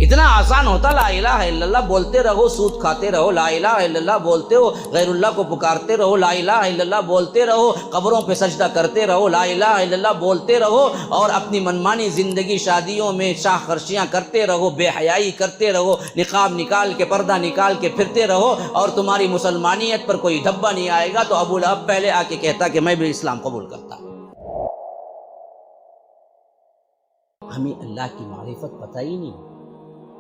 اتنا آسان ہوتا لا الہ الا اللہ بولتے رہو، سود کھاتے رہو، لا الہ الا اللہ بولتے ہو، غیر اللہ کو پکارتے رہو، لا الہ الا اللہ بولتے رہو، قبروں پہ سجدہ کرتے رہو، لا الہ الا اللہ بولتے رہو، اور اپنی منمانی زندگی شادیوں میں شاہ خرشیاں کرتے رہو، بے حیائی کرتے رہو، نقاب نکال کے پردہ نکال کے پھرتے رہو، اور تمہاری مسلمانیت پر کوئی دھبا نہیں آئے گا تو ابو لہب پہلے آ کے کہتا کہ میں بھی اسلام قبول کرتا ہوں۔ ہمیں اللہ کی معرفت پتہ ہی نہیں،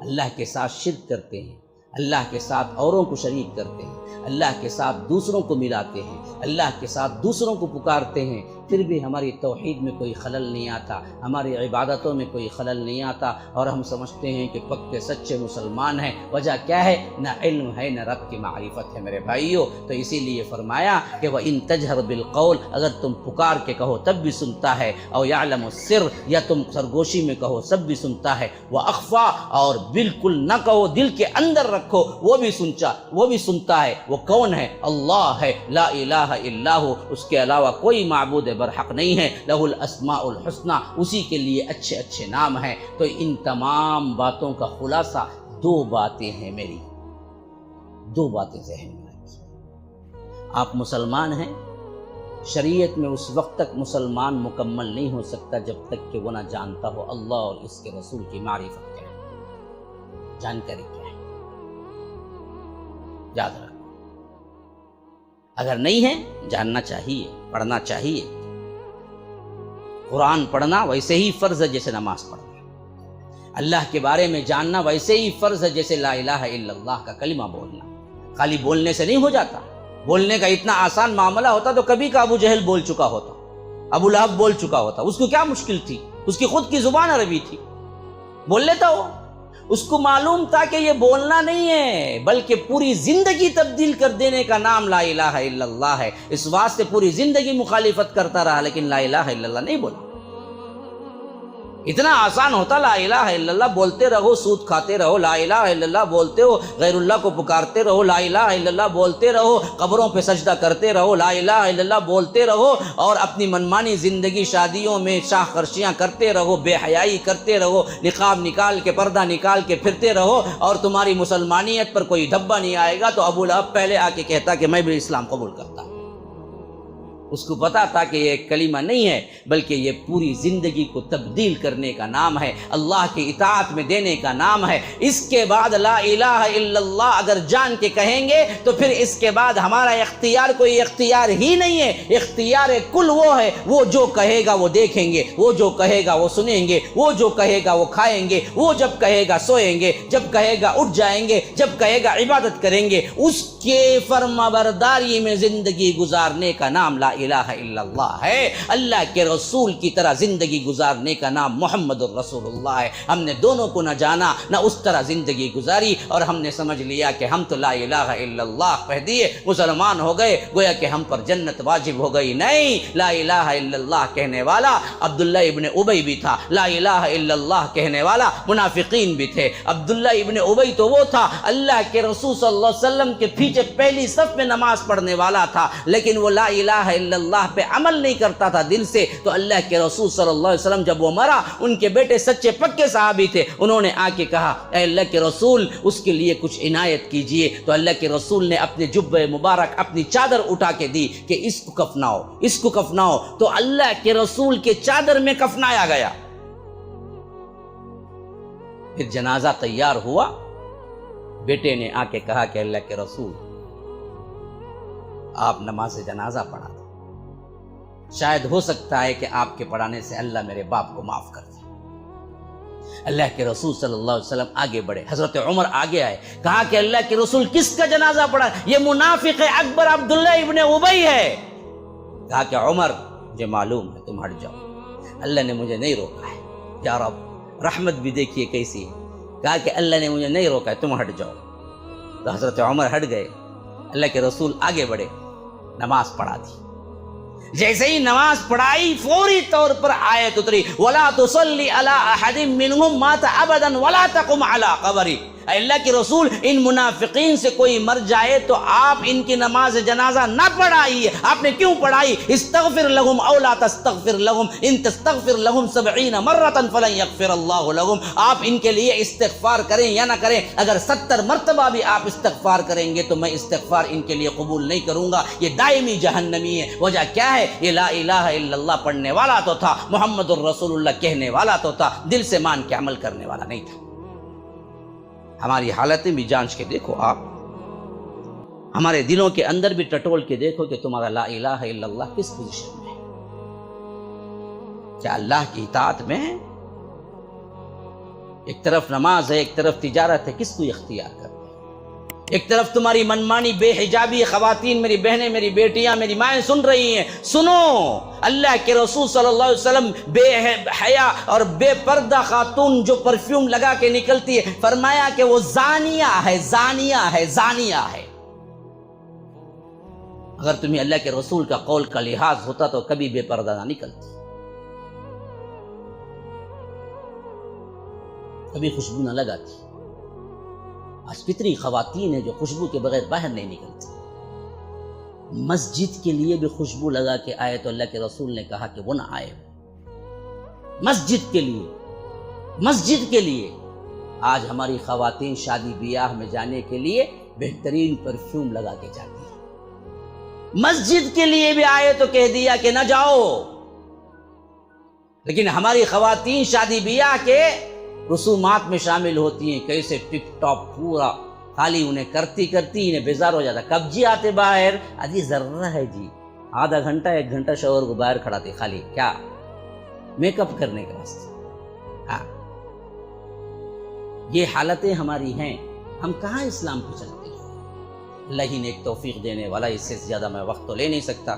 اللہ کے ساتھ شرک کرتے ہیں، اللہ کے ساتھ اوروں کو شریک کرتے ہیں، اللہ کے ساتھ دوسروں کو ملاتے ہیں، اللہ کے ساتھ دوسروں کو پکارتے ہیں، پھر بھی ہماری توحید میں کوئی خلل نہیں آتا، ہماری عبادتوں میں کوئی خلل نہیں آتا، اور ہم سمجھتے ہیں کہ پکے سچے مسلمان ہیں۔ وجہ کیا ہے؟ نہ علم ہے، نہ رب کی معرفت ہے میرے بھائیوں۔ تو اسی لیے فرمایا کہ وَإِن تَجْهَرْ بِالْقَوْلِ، اگر تم پکار کے کہو تب بھی سنتا ہے، اور يَعْلَمُ السِّرَّ، یا تم سرگوشی میں کہو سب بھی سنتا ہے، وَأَخْفَى، اور بالکل نہ کہو، دل کے اندر رکھو، وہ بھی سنتا ہے۔ وہ کون ہے؟ اللہ ہے، لا الہ الا ہو، اس کے علاوہ کوئی معبود برحق نہیں ہے، لہ الاسماء الحسنی، اسی کے لیے اچھے اچھے نام ہیں۔ تو ان تمام باتوں کا خلاصہ دو باتیں ہیں میری، دو باتیں ذہن میں رکھیے۔ آپ مسلمان ہیں، شریعت میں اس وقت تک مسلمان مکمل نہیں ہو سکتا جب تک کہ وہ نہ جانتا ہو اللہ اور اس کے رسول کی معرفت کیا ہے، جانکاری کیا ہے، یاد رکھو۔ اگر نہیں ہے، جاننا چاہیے، پڑھنا چاہیے۔ قرآن پڑھنا ویسے ہی فرض ہے جیسے نماز پڑھنا، اللہ کے بارے میں جاننا ویسے ہی فرض ہے جیسے لا الہ الا اللہ کا کلمہ بولنا۔ خالی بولنے سے نہیں ہو جاتا، بولنے کا اتنا آسان معاملہ ہوتا تو کبھی کا ابو جہل بول چکا ہوتا، ابو لہب بول چکا ہوتا، اس کو کیا مشکل تھی؟ اس کی خود کی زبان عربی تھی، بول لیتا وہ۔ اس کو معلوم تھا کہ یہ بولنا نہیں ہے بلکہ پوری زندگی تبدیل کر دینے کا نام لا الہ الا اللہ ہے، اس واسطے پوری زندگی مخالفت کرتا رہا لیکن لا الہ الا اللہ نہیں بولا۔ اتنا آسان ہوتا لا الہ الا اللہ بولتے رہو، سود کھاتے رہو، لا الہ الا اللہ بولتے ہو، غیر اللہ کو پکارتے رہو، لا الہ الا اللہ بولتے رہو، قبروں پہ سجدہ کرتے رہو، لا الہ الا اللہ بولتے رہو، اور اپنی منمانی زندگی شادیوں میں شاہ خرشیاں کرتے رہو، بے حیائی کرتے رہو، نقاب نکال کے پردہ نکال کے پھرتے رہو، اور تمہاری مسلمانیت پر کوئی دھبا نہیں آئے گا تو ابو لہب پہلے آ کے کہتا کہ میں بھی اسلام قبول کرتا ہوں۔ اس کو پتا تھا کہ یہ ایک کلمہ نہیں ہے بلکہ یہ پوری زندگی کو تبدیل کرنے کا نام ہے، اللہ کی اطاعت میں دینے کا نام ہے۔ اس کے بعد لا الہ الا اللہ اگر جان کے کہیں گے تو پھر اس کے بعد ہمارا اختیار کوئی اختیار ہی نہیں ہے، اختیار کل وہ ہے، وہ جو کہے گا وہ دیکھیں گے، وہ جو کہے گا وہ سنیں گے، وہ جو کہے گا وہ کھائیں گے، وہ جب کہے گا سوئیں گے، جب کہے گا اٹھ جائیں گے، جب کہے گا عبادت کریں گے۔ اس کے فرما برداری میں زندگی گزارنے کا نام لا الہ الا اللہ ہے، اللہ کے رسول کی طرح زندگی گزارنے کا نام محمد الرسول اللہ ہے۔ ہم نے دونوں کو نہ جانا نہ اس طرح زندگی گزاری، اور ہم نے سمجھ لیا کہ ہم تو لا الہ الا اللہ کہہ دیے مسلمان ہو گئے، گویا کہ ہم پر جنت واجب ہو گئی۔ نہیں، لا الہ الا اللہ کہنے والا عبداللہ ابن ابی بھی تھا، لا الہ الا اللہ کہنے والا منافقین بھی تھے۔ عبداللہ ابن ابی تو وہ تھا اللہ کے رسول صلی اللہ علیہ وسلم کے پیچھے پہلی صف میں نماز پڑھنے والا تھا، لیکن وہ لا الہ الا اللہ پہ عمل نہیں کرتا تھا دل سے۔ تو اللہ کے رسول صلی اللہ علیہ وسلم جب وہ مرا، ان کے بیٹے سچے پکے صحابی تھے، انہوں نے آ کے کہا اے اللہ کے رسول اس کے لیے کچھ عنایت کیجئے۔ تو اللہ کے رسول نے اپنے جبہ مبارک اپنی چادر اٹھا کے دی کہ اس کو کفناؤ، اس کو کفناؤ۔ تو اللہ کے رسول کے چادر میں کفنایا گیا۔ پھر جنازہ تیار ہوا، بیٹے نے آ کے کہا کہ اللہ کے رسول آپ نماز جنازہ پڑھا دیں، شاید ہو سکتا ہے کہ آپ کے پڑھانے سے اللہ میرے باپ کو معاف کر دے۔ اللہ کے رسول صلی اللہ علیہ وسلم آگے بڑھے، حضرت عمر آگے آئے، کہا کہ اللہ کے رسول کس کا جنازہ پڑھا؟ یہ منافق اکبر عبداللہ ابن ابی ہے۔ کہا کہ عمر مجھے معلوم ہے، تم ہٹ جاؤ، اللہ نے مجھے نہیں روکا ہے۔ یا رب رحمت بھی دیکھیے کیسی ہے۔ کہا کہ اللہ نے مجھے نہیں روکا ہے، تم ہٹ جاؤ۔ تو حضرت عمر ہٹ گئے، اللہ کے رسول آگے بڑھے، نماز پڑھا دی۔ جیسے ہی نماز پڑھائی فوری طور پر آیت اتری وَلَا تُصَلِّ عَلَىٰ أَحَدٍ مِّنْهُمْ مَاتَ أَبَدًا وَلَا تَقُمْ عَلَىٰ قَبْرِهِ، اے اللہ کے رسول ان منافقین سے کوئی مر جائے تو آپ ان کی نماز جنازہ نہ پڑھائیے. آپ نے کیوں پڑھائی؟ استغفر لهم او لا تستغفر لهم ان تستغفر لهم 70 مرة فلن يغفر الله لهم. آپ ان کے لیے استغفار کریں یا نہ کریں، اگر 70 مرتبہ بھی آپ استغفار کریں گے تو میں استغفار ان کے لیے قبول نہیں کروں گا، یہ دائمی جہنمی ہے. وجہ کیا ہے؟ یہ لا الہ الا اللہ پڑھنے والا تو تھا، محمد الرسول اللہ کہنے والا تو تھا، دل سے مان کے عمل کرنے والا نہیں تھا. ہماری حالتیں بھی جانچ کے دیکھو آپ، ہمارے دلوں کے اندر بھی ٹٹول کے دیکھو کہ تمہارا لا الہ الا اللہ کس پوزیشن میں ہے. کیا اللہ کی اطاعت میں ہے؟ ایک طرف نماز ہے، ایک طرف تجارت ہے، کس کو اختیار کرتے؟ ایک طرف تمہاری منمانی بے حجابی خواتین، میری بہنیں، میری بیٹیاں، میری مائیں سن رہی ہیں، سنو. اللہ کے رسول صلی اللہ علیہ وسلم بے حیا اور بے پردہ خاتون جو پرفیوم لگا کے نکلتی ہے، فرمایا کہ وہ زانیہ ہے، زانیہ ہے، زانیہ ہے. اگر تمہیں اللہ کے رسول کا قول کا لحاظ ہوتا تو کبھی بے پردہ نہ نکلتی، کبھی خوشبو نہ لگاتی. آج کتنی خواتین ہیں جو خوشبو کے بغیر باہر نہیں نکلتی. مسجد کے لیے بھی خوشبو لگا کے آئے تو اللہ کے رسول نے کہا کہ وہ نہ آئے. مسجد کے لیے، مسجد کے لیے. آج ہماری خواتین شادی بیاہ میں جانے کے لیے بہترین پرفیوم لگا کے جاتی ہیں. مسجد کے لیے بھی آئے تو کہہ دیا کہ نہ جاؤ. لیکن ہماری خواتین شادی بیاہ کے رسومات میں شامل ہوتی ہیں، کیسے ٹپ ٹاپ پورا، خالی انہیں کرتی انہیں بیزار ہو جاتا. کب جی آتے باہر؟ ادھی ذرہ ہے جی، آدھا گھنٹہ 1 گھنٹہ شوہر کو باہر کھڑا تھے، خالی کیا میک اپ کرنے کے واسطے. ہاں، یہ حالتیں ہماری ہیں. ہم کہاں اسلام کو چلتے ہیں؟ اللہ ہی نے ایک توفیق دینے والا، اس سے زیادہ میں وقت تو لے نہیں سکتا.